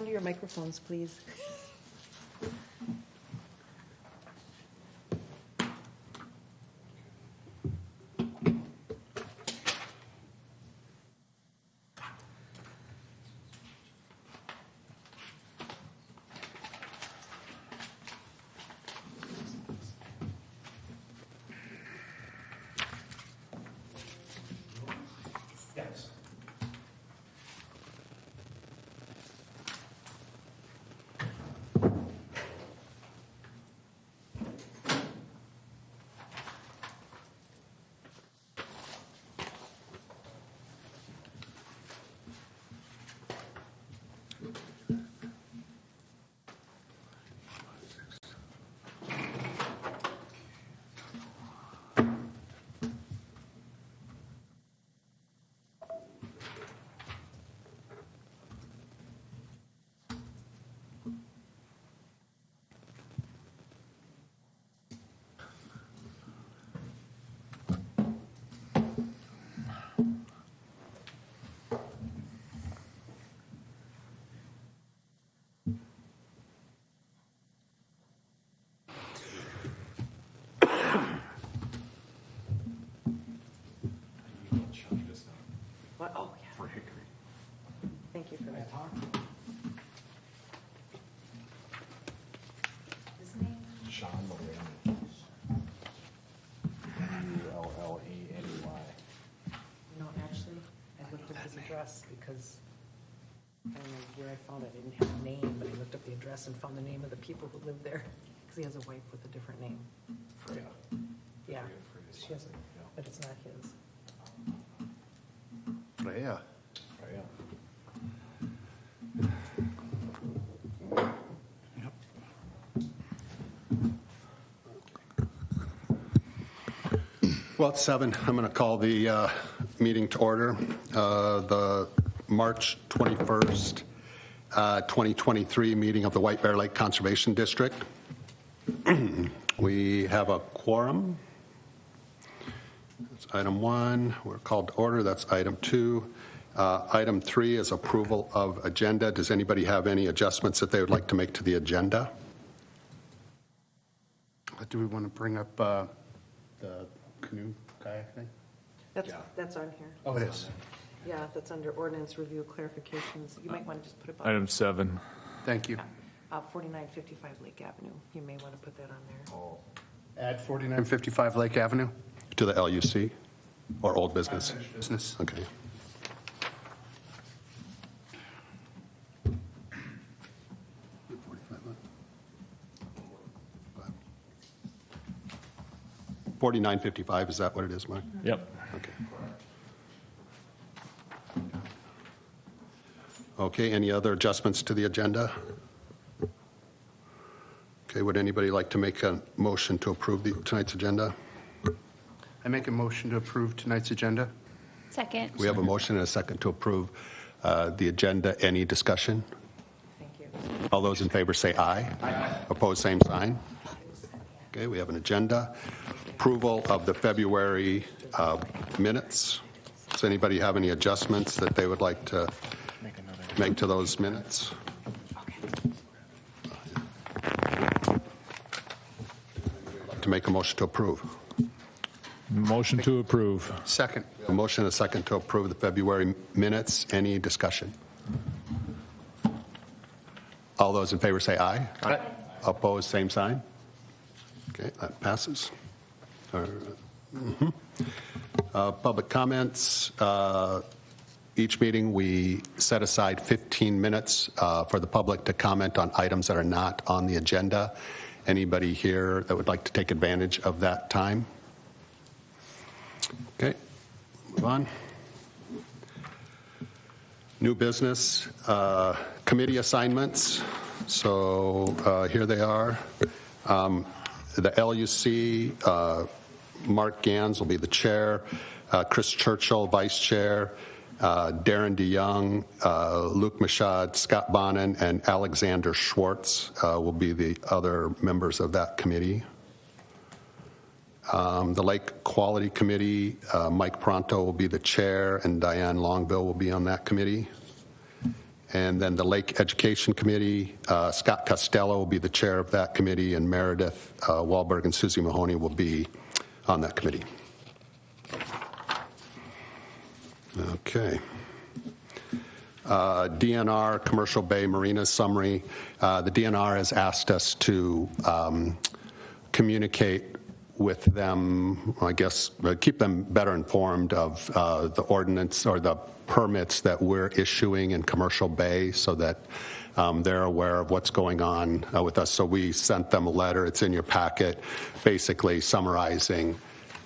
Talk into your microphones, please. Yes. What? Oh, yeah. For Hickory. Thank you for that. His name? Sean Mullaney. Mullaney. No, actually, I looked up his address because I don't know where I found it. I didn't have a name, but I looked up the address and found the name of the people who live there because he has a wife with a different name. Freya. Yeah, Freya's she has, last name, yeah. but it's not his. Freya. Freya. Well, it's 7. I'm going to call the meeting to order. The March 21st, 2023 meeting of the White Bear Lake Conservation District. We have a quorum. That's item 1. We're called to order. That's item 2. Item 3 is approval of agenda. Does anybody have any adjustments that they would like to make to the agenda? Do we want to bring up the canoe kayak thing? That's on here. Oh, it is. Yeah, that's under ordinance review clarifications. You might want to just put it Item 7. Thank you. 4955 Lake Avenue. You may want to put that on there. Oh. Add 4955 Lake Avenue. To the LUC or old business? Business. Okay. $49.55, is that what it is, Mark? Yep. Okay. Okay, any other adjustments to the agenda? Okay, would anybody like to make a motion to approve tonight's agenda? I make a motion to approve tonight's agenda. Second. We have a motion and a second to approve the agenda. Any discussion? Thank you. All those in favor say aye. Aye. Opposed, same sign. Okay, we have an agenda. Approval of the February minutes. Does anybody have any adjustments that they would like to make to those minutes? To make a motion to approve. Motion to approve. Second. A motion and a second to approve the February minutes. Any discussion? All those in favor say aye. Aye. Opposed, same sign. Okay, that passes. Public comments. Each meeting we set aside 15 minutes for the public to comment on items that are not on the agenda. Anybody here that would like to take advantage of that time? Okay, move on. New business, committee assignments. So here they are. The LUC, Mark Gans will be the chair, Chris Churchill, vice chair, Darren DeYoung, Luke Machad, Scott Bonin, and Alexander Schwartz will be the other members of that committee. The Lake Quality Committee, Mike Pronto will be the chair, and Diane Longville will be on that committee. And then the Lake Education Committee, Scott Costello will be the chair of that committee, and Meredith Wahlberg and Susie Mahoney will be on that committee. Okay. DNR, Commercial Bay Marina summary. The DNR has asked us to communicate with them, I guess, keep them better informed of the ordinance or the permits that we're issuing in Commercial Bay so that they're aware of what's going on with us. So we sent them a letter, it's in your packet, basically summarizing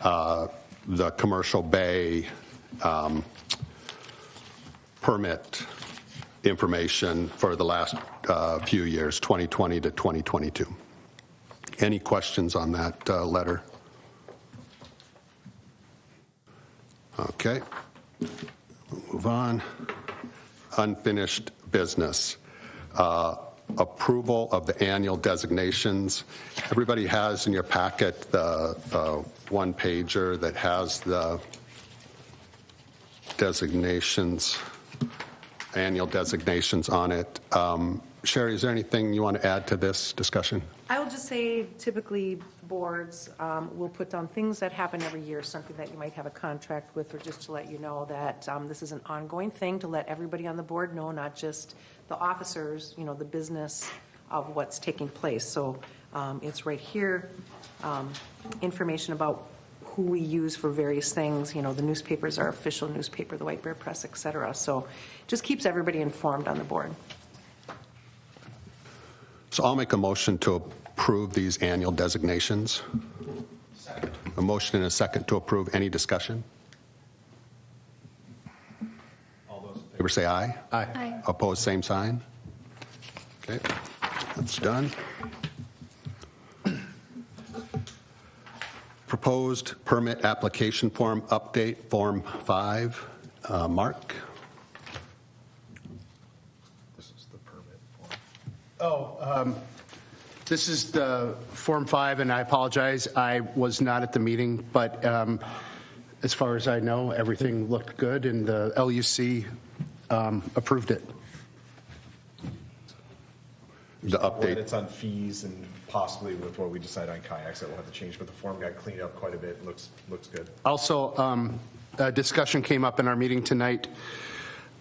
the Commercial Bay permit information for the last few years, 2020 to 2022. Any questions on that letter? Okay. We'll move on. Unfinished business. Approval of the annual designations. Everybody has in your packet the one-pager that has the designations, annual designations on it. Sherry, is there anything you want to add to this discussion? I will just say typically boards will put down things that happen every year, something that you might have a contract with, or just to let you know that this is an ongoing thing, to let everybody on the board know, not just the officers, the business of what's taking place. So it's right here, information about who we use for various things. The newspapers, our official newspaper, the White Bear Press, et cetera. So just keeps everybody informed on the board. So I'll make a motion to approve these annual designations. Second. A motion and a second to approve. Any discussion? All those in favor say aye. Aye. Aye. Opposed, same sign. Okay, that's done. Proposed permit application form update, Form 5. Mark? This is the permit form. This is the Form 5, and I apologize, I was not at the meeting, but as far as I know, everything looked good, and the LUC approved it. The update. It's on fees and possibly with what we decide on kayaks that we'll have to change, but the form got cleaned up quite a bit. Looks good. Also, a discussion came up in our meeting tonight.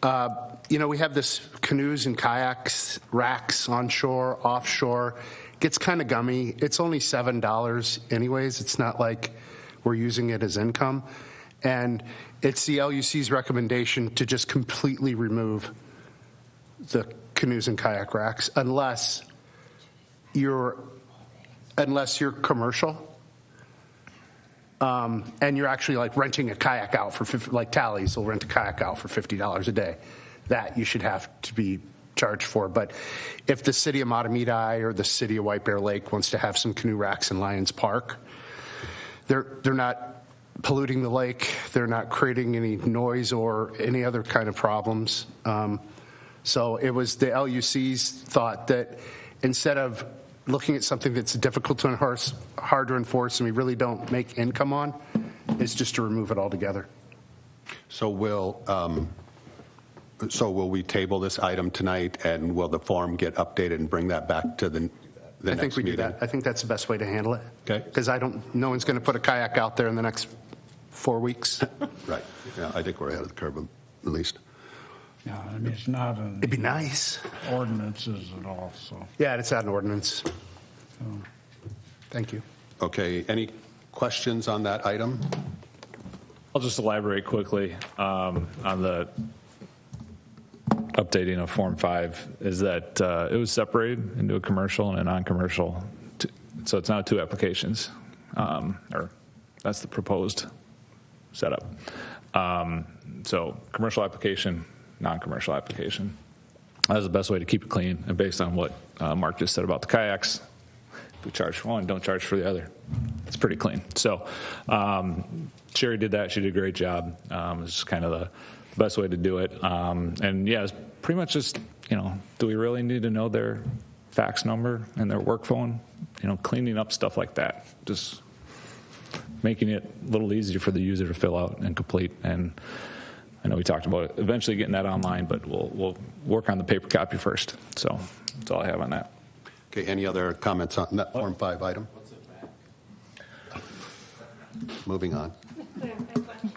We have this canoes and kayaks, racks onshore, offshore. Gets kind of gummy. It's only $7 anyways. It's not like we're using it as income. And it's the LUC's recommendation to just completely remove the canoes and kayak racks unless you're commercial. And you're actually like renting a kayak out for like Tallies will rent a kayak out for $50 a day. That you should have to be charged for. But if the city of Matamidi or the city of White Bear Lake wants to have some canoe racks in Lions Park, they're not polluting the lake. They're not creating any noise or any other kind of problems. So it was the LUC's thought that instead of looking at something that's difficult to enforce, hard to enforce, and we really don't make income on, is just to remove it altogether. So will we table this item tonight, and will the form get updated and bring that back to the I think next we do meeting? that. I think that's the best way to handle it. Okay. Because no one's going to put a kayak out there in the next 4 weeks. Right. Yeah, I think we're ahead of the curve at least. Yeah, I mean, it's not an It'd be nice. ordinances at all, so. Yeah, it's not an ordinance. Thank you. Okay. Any questions on that item? I'll just elaborate quickly on the updating of Form 5 is that it was separated into a commercial and a non-commercial. So it's now 2 applications, or that's the proposed setup. So commercial application, non-commercial application. That's the best way to keep it clean. And based on what Mark just said about the kayaks, if we charge for one, don't charge for the other. It's pretty clean. So Sherry did that. She did a great job. It's kind of the best way to do it. And yeah, it's pretty much just, do we really need to know their fax number and their work phone? Cleaning up stuff like that. Just making it a little easier for the user to fill out and complete. And I know we talked about eventually getting that online, but we'll work on the paper copy first. So that's all I have on that. Okay, any other comments on that Form 5 item? Moving on.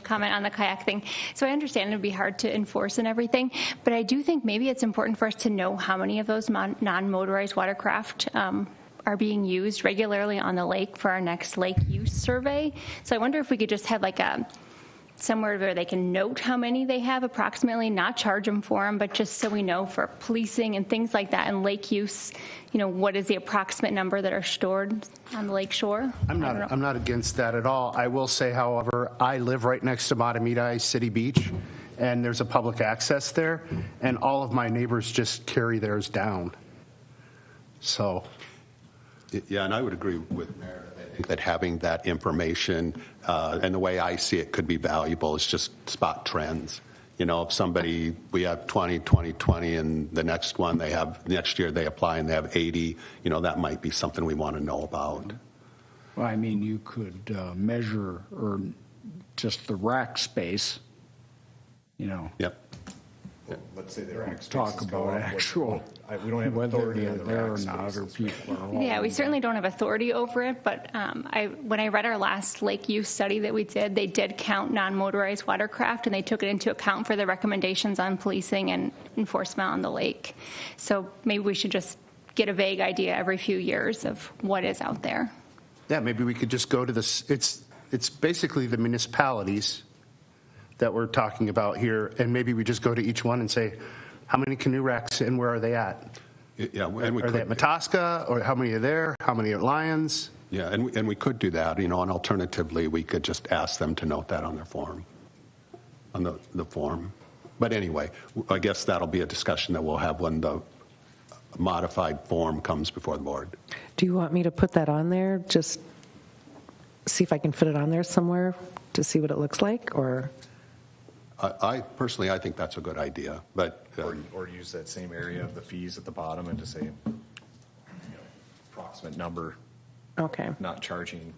Comment on the kayak thing. So I understand it'd be hard to enforce and everything, but I do think maybe it's important for us to know how many of those non-motorized watercraft are being used regularly on the lake for our next lake use survey. So I wonder if we could just have like a somewhere where they can note how many they have approximately, not charge them for them, but just so we know for policing and things like that and lake use, what is the approximate number that are stored on the lake shore? I'm not against that at all. I will say, however, I live right next to Matamidi City Beach, and there's a public access there, and all of my neighbors just carry theirs down. So, Yeah, and I would agree with Mayor. I think that having that information, and the way I see it could be valuable, is just spot trends. If somebody, we have 20, 20, 20, and the next year they apply and they have 80, that might be something we want to know about. Well, I mean, you could measure or just the rack space, Yep. Well, let's say their rack talk spaces go about up, actual, we don't have whether authority they're on the there or rack not, or spaces. people are all. Yeah, we certainly don't have authority over it, but when I read our last lake use study that we did, they did count non-motorized watercraft, and they took it into account for the recommendations on policing and enforcement on the lake. So maybe we should just get a vague idea every few years of what is out there. yeah, maybe we could just go to this. It's basically the municipalities that we're talking about here, and maybe we just go to each one and say, how many canoe racks and where are they at? Yeah, and we Are they at Mataska, or how many are there? How many are Lions? Yeah, and we could do that, and alternatively, we could just ask them to note that on their form, on the form. But anyway, I guess that'll be a discussion that we'll have when the modified form comes before the board. Do you want me to put that on there? Just see if I can fit it on there somewhere to see what it looks like, or? I personally, I think that's a good idea, but Or use that same area of the fees at the bottom and to say, approximate number, Okay. not charging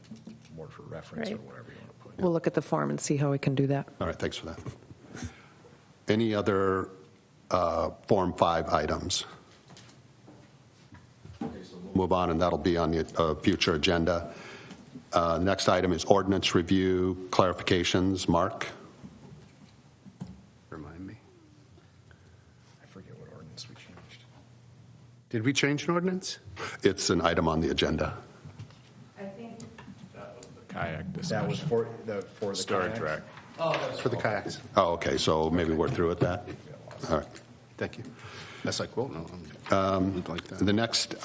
more for reference or Right. whatever you want to put. We'll look at the form and see how we can do that. all right, thanks for that. Any other Form 5 items? Okay, so we'll move on, and that'll be on the future agenda. Next item is ordinance review clarifications. Mark? Remind me. I forget what ordinance we changed. Did we change an ordinance? It's an item on the agenda. Kayak That discussion. was for the Storage kayaks? rack. For the kayaks. Oh, okay, so maybe we're through with that? All right. Thank you. That's like, well, no. Like that. The next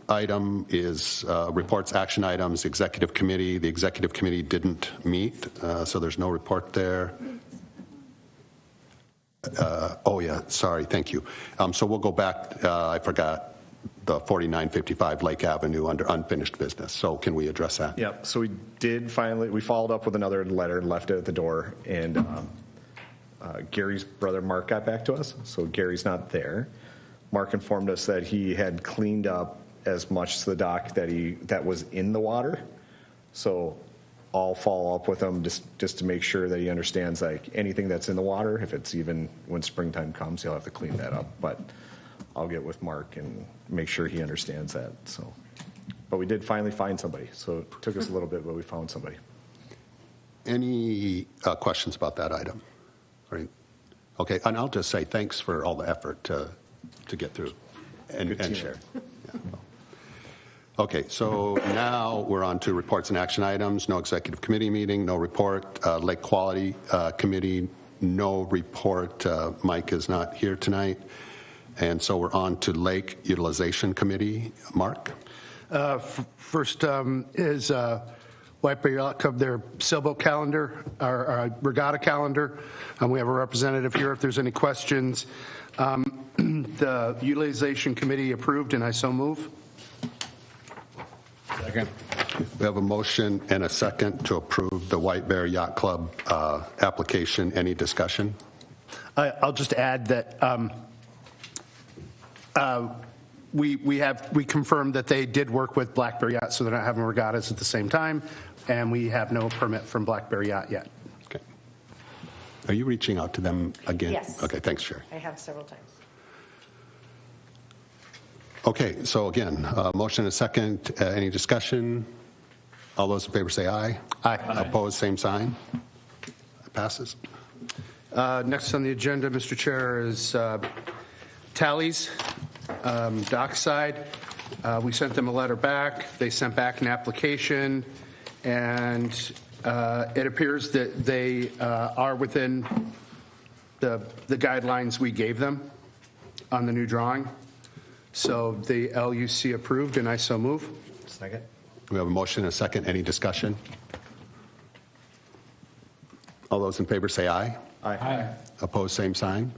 item is reports, action items, executive committee. The executive committee didn't meet, so there's no report there. Oh, yeah, sorry, thank you. So we'll go back, I forgot, the 4955 Lake Avenue under unfinished business. So can we address that? Yep, so we followed up with another letter and left it at the door, and Gary's brother Mark got back to us, so Gary's not there. Mark informed us that he had cleaned up as much to the dock that was in the water, so I'll follow up with him just to make sure that he understands, like, anything that's in the water, if it's even when springtime comes, he'll have to clean that up, but I'll get with Mark and make sure he understands that. So, but we did finally find somebody, so it took us a little bit, but we found somebody. Any questions about that item? Right. Okay, and I'll just say thanks for all the effort to get through and Good team. share. Yeah. Okay, so now we're on to reports and action items. No executive committee meeting, no report. Lake Quality Committee, no report. Mike is not here tonight. And so we're on to Lake Utilization Committee. Mark? First is White Bear Yacht Club, their sailboat calendar, our regatta calendar. We have a representative here if there's any questions. The Utilization Committee approved, and I so move. Second. We have a motion and a second to approve the White Bear Yacht Club application. Any discussion? I'll just add that we confirmed that they did work with Black Bear Yacht, so they're not having regattas at the same time, and we have no permit from Black Bear Yacht yet. Okay. Are you reaching out to them again? Yes. Okay, thanks, Sherry. I have several times. Okay, so again, motion and a second. Any discussion? All those in favor say aye. Aye. Opposed, same sign. Passes. Next on the agenda, Mr. Chair, is Tallies, Dockside. We sent them a letter back. They sent back an application, and it appears that they are within the guidelines we gave them on the new drawing. So the LUC approved, and I so move. Second. We have a motion and a second. Any discussion? All those in favor say aye. Aye. Opposed, same sign.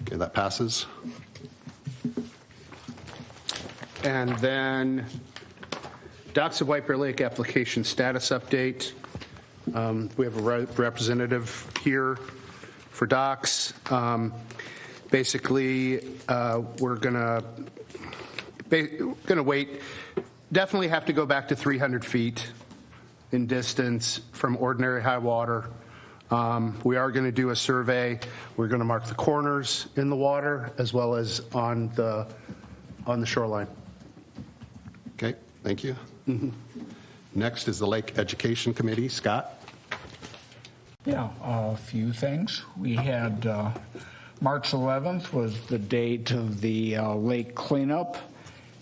Okay, that passes. And then Docks of White Bear Lake application status update. We have a representative here for Docks. Basically, we're going to wait. Definitely have to go back to 300 feet in distance from ordinary high water. We are going to do a survey. We're going to mark the corners in the water as well as on the shoreline. Okay, thank you. Next is the Lake Education Committee. Scott? Yeah, a few things. We had March 11th was the date of the lake cleanup.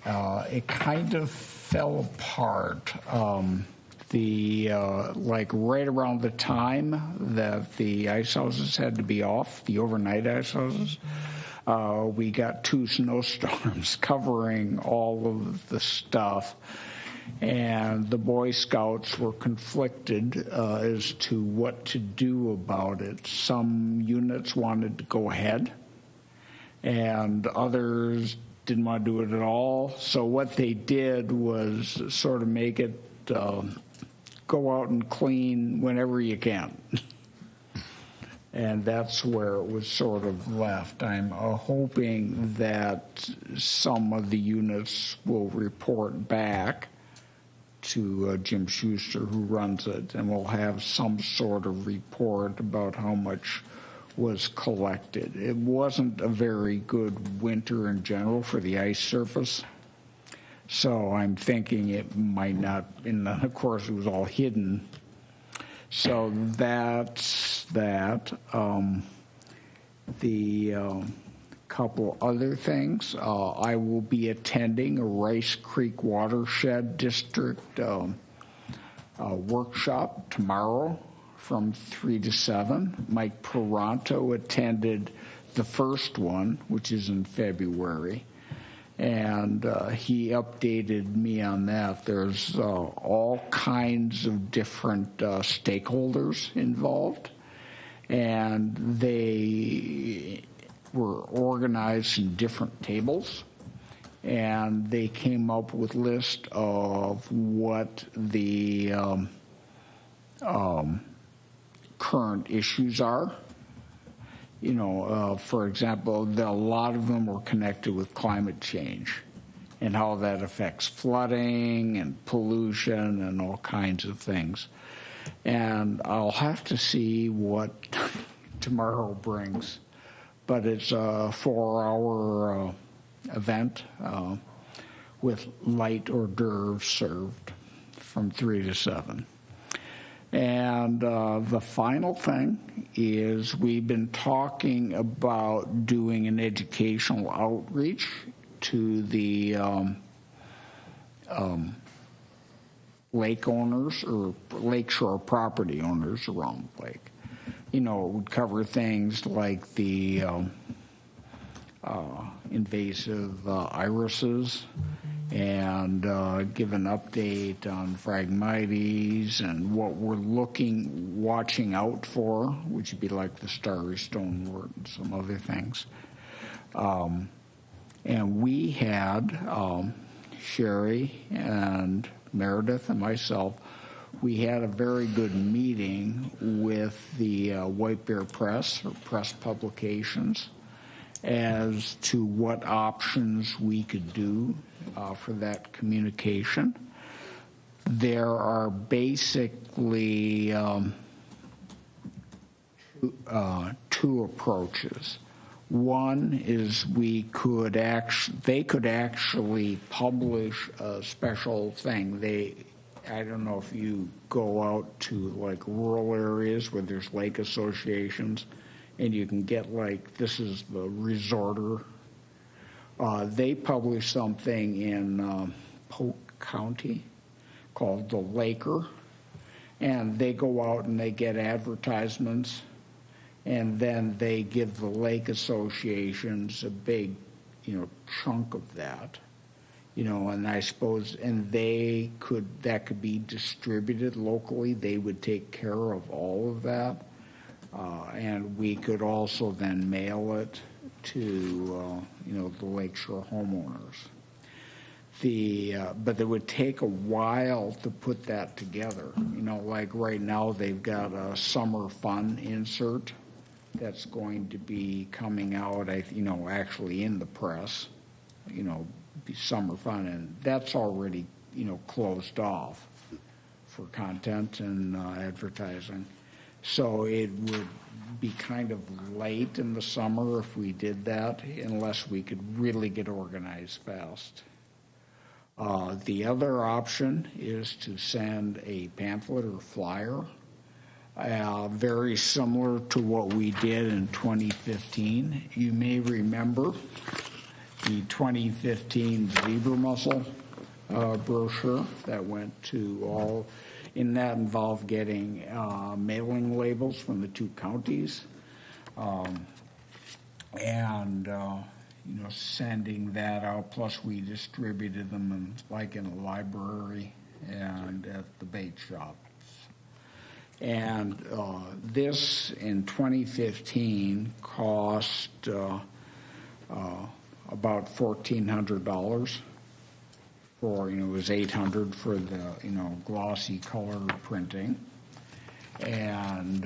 It kind of fell apart. Like right around the time that the ice houses had to be off, the overnight ice houses, we got 2 snowstorms covering all of the stuff. And the Boy Scouts were conflicted as to what to do about it. Some units wanted to go ahead, and others didn't want to do it at all. So what they did was sort of make it go out and clean whenever you can. And that's where it was sort of left. I'm hoping that some of the units will report back to Jim Schuster, who runs it, and we'll have some sort of report about how much was collected. It wasn't a very good winter in general for the ice surface, so I'm thinking it might not, and of course it was all hidden. So that's that. Couple other things. I will be attending a Rice Creek Watershed District workshop tomorrow from 3 to 7. Mike Peranto attended the first one, which is in February, and he updated me on that. There's all kinds of different stakeholders involved, and they were organized in different tables, and they came up with a list of what the current issues are. You know, for example, a lot of them were connected with climate change and how that affects flooding and pollution and all kinds of things. And I'll have to see what tomorrow brings. But it's a 4-hour event with light hors d'oeuvres served from 3 to 7. And the final thing is we've been talking about doing an educational outreach to the lake owners or lakeshore property owners around the lake. You know, it would cover things like the invasive irises and give an update on Phragmites and what we're watching out for, which would be like the starry stonewort and some other things. And we had Sherry and Meredith and myself, we had a very good meeting with the White Bear Press, or Press Publications, as to what options we could do for that communication. There are basically 2 two approaches. One is they could actually publish a special thing. I don't know if you go out to like rural areas where there's lake associations and you can get like, this is the resorter. They publish something in Polk County called the Laker, and they go out and they get advertisements, and then they give the lake associations a big, chunk of that, and I suppose, and that could be distributed locally. They would take care of all of that, and we could also then mail it to, the lakeshore homeowners. But it would take a while to put that together. Like right now they've got a summer fun insert that's going to be coming out, actually in the press, be summer fun, and that's already, closed off for content and advertising. So it would be kind of late in the summer if we did that, unless we could really get organized fast. The other option is to send a pamphlet or flyer, very similar to what we did in 2015. You may remember the 2015 zebra mussel brochure that went to all, and that involved getting mailing labels from the two counties, and sending that out. Plus, we distributed them in a library and at the bait shops. And this in 2015 cost about $1,400 for, it was $800 for the, glossy color printing. And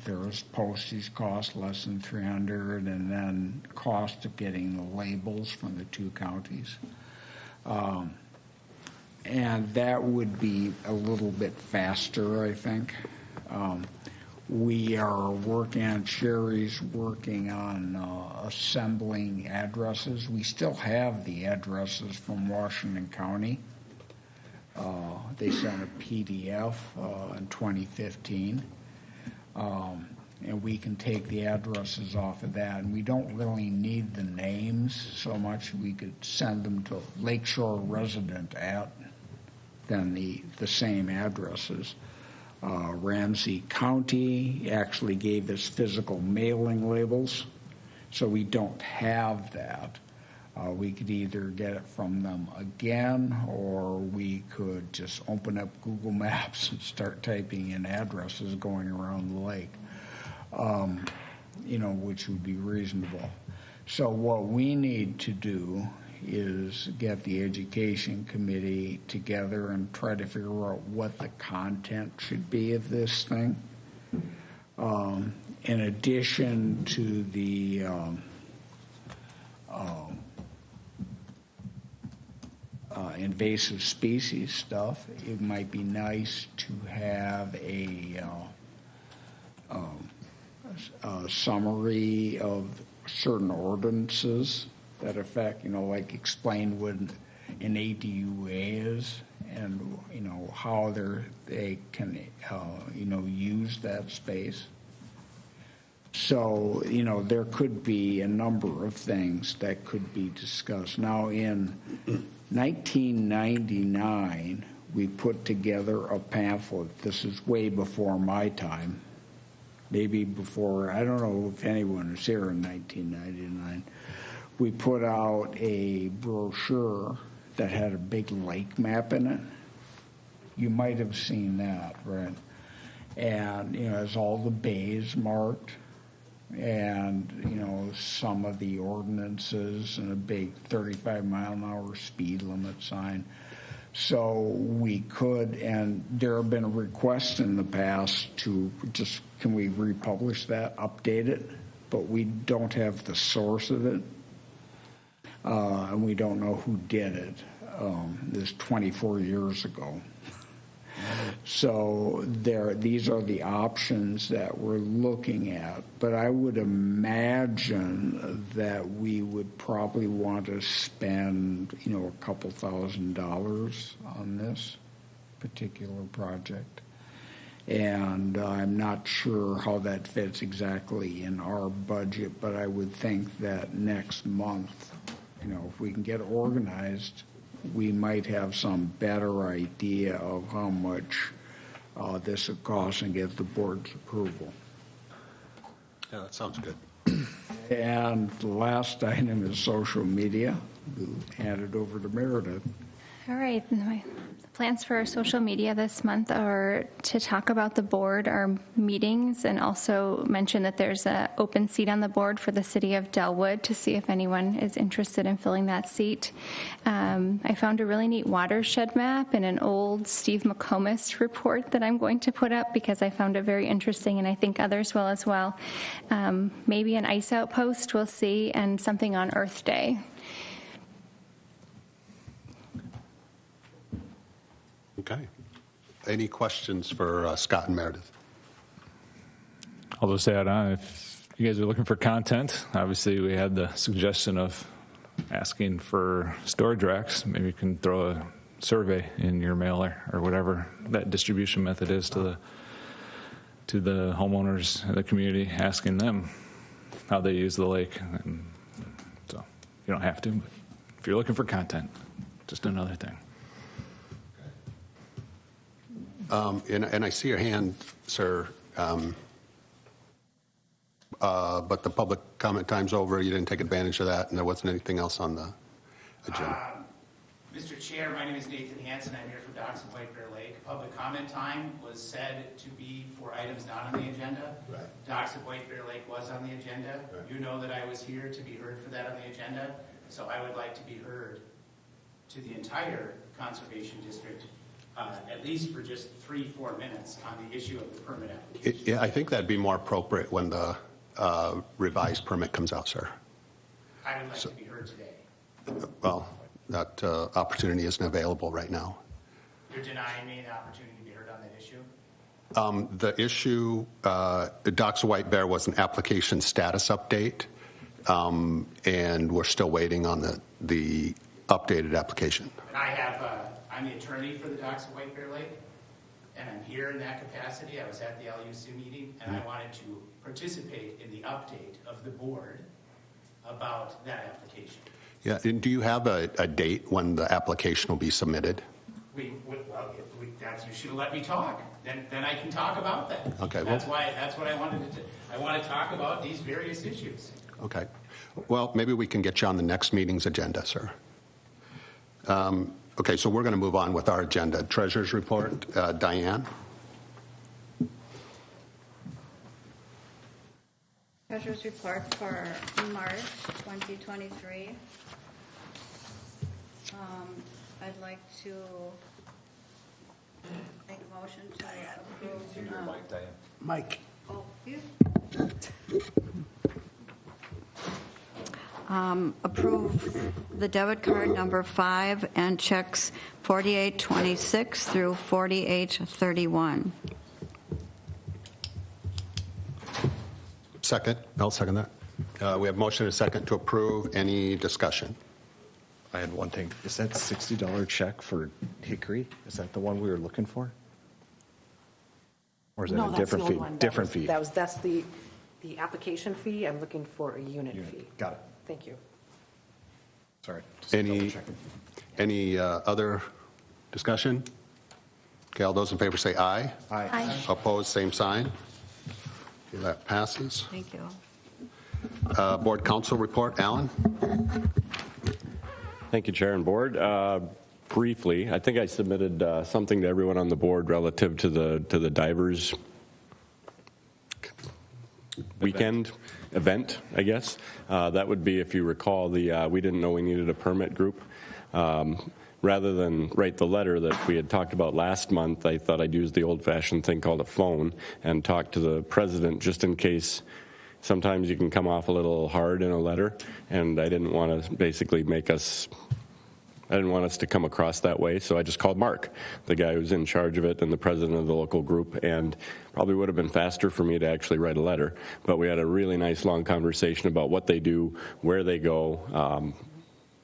there was postage cost less than $300, and then cost of getting the labels from the two counties. And that would be a little bit faster, I think. We are working on, Sherry's working on assembling addresses. We still have the addresses from Washington County. They sent a PDF in 2015. And we can take the addresses off of that. And we don't really need the names so much. We could send them to Lakeshore resident at then the same addresses. Ramsey County actually gave us physical mailing labels, so we don't have that. We could either get it from them again, or we could just open up Google Maps and start typing in addresses going around the lake, which would be reasonable. So what we need to do is get the education committee together and try to figure out what the content should be of this thing. In addition to the invasive species stuff, it might be nice to have a summary of certain ordinances that affect, like explain what an ADUA is and, how they can, use that space. So, there could be a number of things that could be discussed. Now, in 1999, we put together a pamphlet. This is way before my time. Maybe before, I don't know if anyone was here in 1999. We put out a brochure that had a big lake map in it. You might have seen that, right? And, it has all the bays marked and, some of the ordinances and a big 35-mile-an-hour speed limit sign. So we could, and there have been requests in the past to just, can we republish that, update it? But we don't have the source of it. And we don't know who did it. This 24 years ago. So these are the options that we're looking at. But I would imagine that we would probably want to spend, a couple $1,000s on this particular project. And I'm not sure how that fits exactly in our budget, but I would think that next month, if we can get organized, we might have some better idea of how much this would cost and get the board's approval. Yeah, that sounds good. And the last item is social media. We'll hand it over to Meredith. All right. My plans for social media this month are to talk about the board, our meetings, and also mention that there's an open seat on the board for the city of Delwood to see if anyone is interested in filling that seat. I found a really neat watershed map in an old Steve McComas report that I'm going to put up because I found it very interesting, and I think others will as well. Maybe an ice out post, we'll see, and something on Earth Day. Okay. Any questions for Scott and Meredith? I'll just add on, if you guys are looking for content, obviously we had the suggestion of asking for storage racks. Maybe you can throw a survey in your mailer or whatever that distribution method is to the homeowners in the community, asking them how they use the lake. And so you don't have to, but if you're looking for content, just another thing. And I see your hand, sir, but the public comment time's over. You didn't take advantage of that, and there wasn't anything else on the agenda. Mr. Chair, my name is Nathan Hansen. I'm here for Docks of White Bear Lake. Public comment time was said to be for items not on the agenda. Right. Docks of White Bear Lake was on the agenda. Right. You know that I was here to be heard for that on the agenda, so I would like to be heard to the entire Conservation District, at least for just 3-4 minutes on the issue of the permit application. Yeah, I think that'd be more appropriate when the revised permit comes out, sir. I would like to be heard today. Well, that opportunity isn't available right now. You're denying me the opportunity to be heard on that issue? The issue, Docks of White Bear was an application status update, and we're still waiting on the updated application. And I'm the attorney for the Docks of White Bear Lake, and I'm here in that capacity. I was at the LUC meeting, and I wanted to participate in the update of the board about that application. Yeah, and do you have a date when the application will be submitted? You should have let me talk. Then I can talk about that. Okay. That's what I wanted to do. I want to talk about these various issues. Okay. Well, maybe we can get you on the next meeting's agenda, sir. Okay, so we're going to move on with our agenda. Treasurer's report, Diane. Treasurer's report for March 2023. I'd like to make a motion to approve. Mike. Oh, you. Approve the debit card number 5 and checks 4826 through 4831. Second. I'll second that. We have motion and a second to approve. Any discussion? I had one thing. Is that $60 check for Hickory? Is that the one we were looking for? Or is that a different fee? Different fee. That's the application fee. I'm looking for a unit fee. Got it. Thank you. Sorry. Any other discussion? Okay, all those in favor say aye. Aye. Opposed, same sign. Okay, that passes. Thank you. Board council report, Alan? Thank you, Chair and Board. Briefly, I think I submitted something to everyone on the board relative to the divers weekend event, I guess. That would be, if you recall, we didn't know we needed a permit group. Rather than write the letter that we had talked about last month, I thought I'd use the old-fashioned thing called a phone and talk to the president just in case. Sometimes you can come off a little hard in a letter, and I didn't want to basically make us I didn't want us to come across that way, so I just called Mark, the guy who's in charge of it and the president of the local group, and probably would have been faster for me to actually write a letter. But we had a really nice long conversation about what they do, where they go,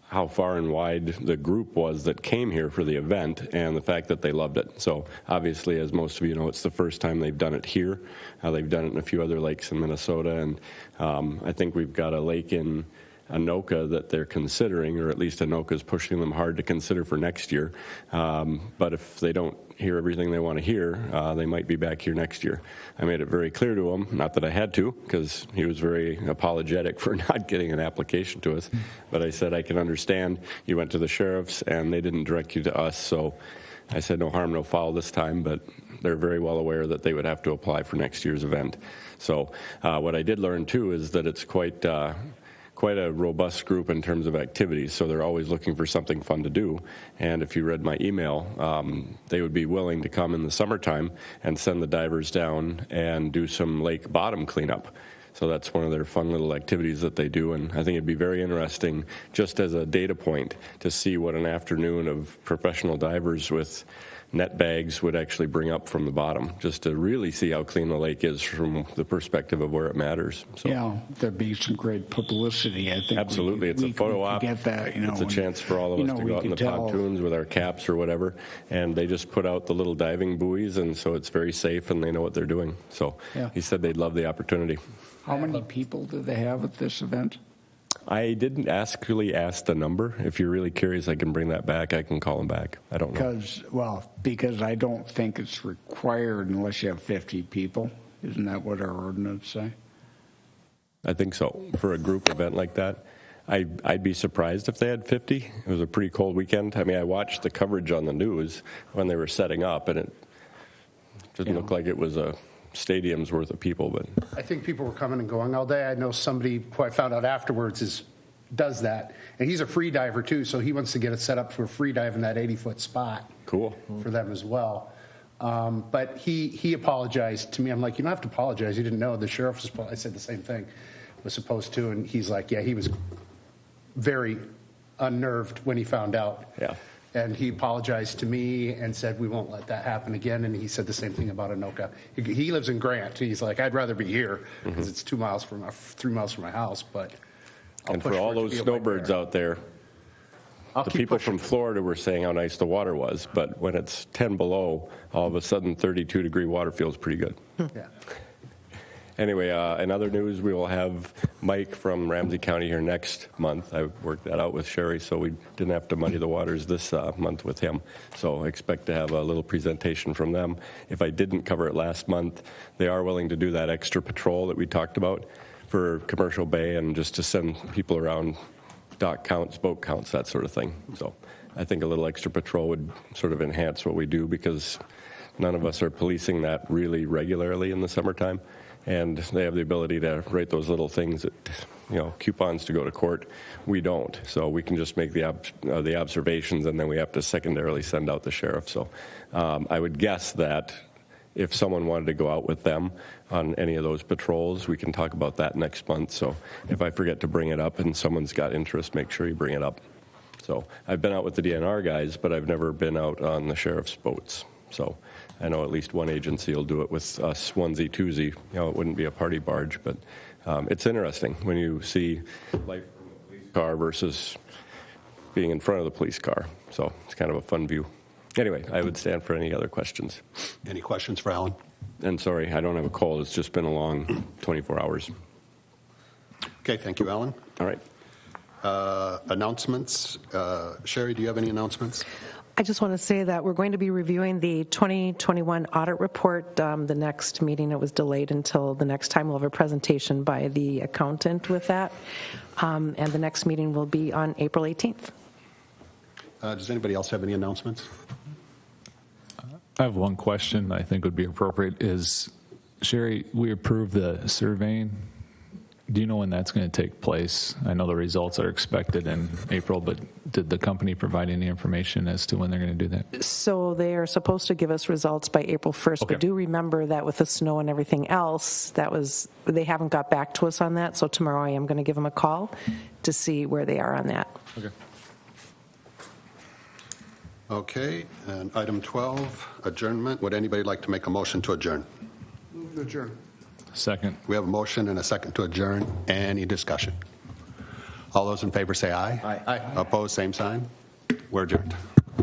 how far and wide the group was that came here for the event, and the fact that they loved it. So obviously, as most of you know, it's the first time they've done it here. They've done it in a few other lakes in Minnesota, and I think we've got a lake in Anoka that they're considering, or at least Anoka's pushing them hard to consider for next year. But if they don't hear everything they want to hear, they might be back here next year. I made it very clear to him, not that I had to, because he was very apologetic for not getting an application to us, but I said, I can understand you went to the sheriffs and they didn't direct you to us, so I said no harm, no foul this time, but they're very well aware that they would have to apply for next year's event. So what I did learn too is that it's quite a robust group in terms of activities, so they're always looking for something fun to do. And if you read my email, they would be willing to come in the summertime and send the divers down and do some lake bottom cleanup. So that's one of their fun little activities that they do, and I think it'd be very interesting, just as a data point, to see what an afternoon of professional divers with net bags would actually bring up from the bottom, just to really see how clean the lake is from the perspective of where it matters. So. Yeah, there'd be some great publicity, I think. Absolutely. It's a photo op. Get that, it's a chance for all of us to go out in the pontoons with our caps or whatever, and they just put out the little diving buoys, and so it's very safe, and they know what they're doing. So he said they'd love the opportunity. How many people do they have at this event? I didn't really ask the number. If you're really curious, I can bring that back. I can call them back. I don't know. Because I don't think it's required unless you have 50 people. Isn't that what our ordinance say? I think so. For a group event like that, I'd be surprised if they had 50. It was a pretty cold weekend. I mean, I watched the coverage on the news when they were setting up, and it didn't look like it was a stadium's worth of people. But I think people were coming and going all day. I know somebody who I found out afterwards does that, and he's a free diver too, so he wants to get it set up for a free dive in that 80-foot spot. Cool. For them as well. But he apologized to me. I'm like, you don't have to apologize. You didn't know. The sheriff was, I said the same thing, was supposed to, and he's like, yeah, he was very unnerved when he found out. Yeah. And he apologized to me and said, we won't let that happen again. And he said the same thing about Anoka. He lives in Grant. He's like, I'd rather be here because it's 3 miles from my house. But and for all those snowbirds out there, the people from Florida were saying how nice the water was. But when it's 10 below, all of a sudden 32-degree water feels pretty good. Yeah. Anyway, in other news, we will have Mike from Ramsey County here next month. I worked that out with Sherry, so we didn't have to muddy the waters this month with him. So I expect to have a little presentation from them. If I didn't cover it last month, they are willing to do that extra patrol that we talked about for Commercial Bay and just to send people around dock counts, boat counts, that sort of thing. So I think a little extra patrol would sort of enhance what we do because none of us are policing that really regularly in the summertime. And they have the ability to write those little things that, coupons to go to court. We don't. So we can just make the observations, and then we have to secondarily send out the sheriff. So I would guess that if someone wanted to go out with them on any of those patrols, we can talk about that next month. So if I forget to bring it up and someone's got interest, make sure you bring it up. So I've been out with the DNR guys, but I've never been out on the sheriff's boats. So I know at least one agency will do it with us onesie, twosie. It wouldn't be a party barge, but it's interesting when you see life from a police car versus being in front of the police car. So it's kind of a fun view. Anyway, I would stand for any other questions. Any questions for Alan? And sorry, I don't have a cold. It's just been a long 24 hours. Okay, thank you, Alan. All right. Announcements. Sherry, do you have any announcements? I just want to say that we're going to be reviewing the 2021 audit report. The next meeting, it was delayed until the next time. We'll have a presentation by the accountant with that. And the next meeting will be on April 18th. Does anybody else have any announcements? I have one question I think would be appropriate is, Sherry, we approved the surveying. Do you know when that's going to take place? I know the results are expected in April, but did the company provide any information as to when they're going to do that? So they are supposed to give us results by April 1st, Okay. but do remember that with the snow and everything else, they haven't got back to us on that. So tomorrow I am going to give them a call to see where they are on that. Okay. Okay, and item 12, adjournment. Would anybody like to make a motion to adjourn? Move to adjourn. Second. We have a motion and a second to adjourn. Any discussion? All those in favor say aye. Aye. Opposed, same sign. We're adjourned.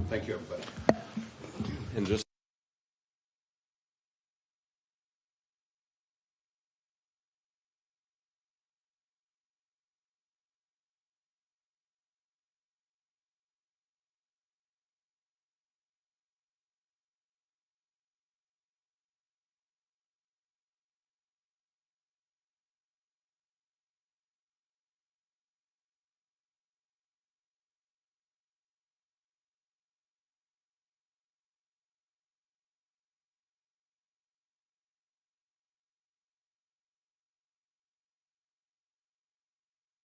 Thank you, everybody. And just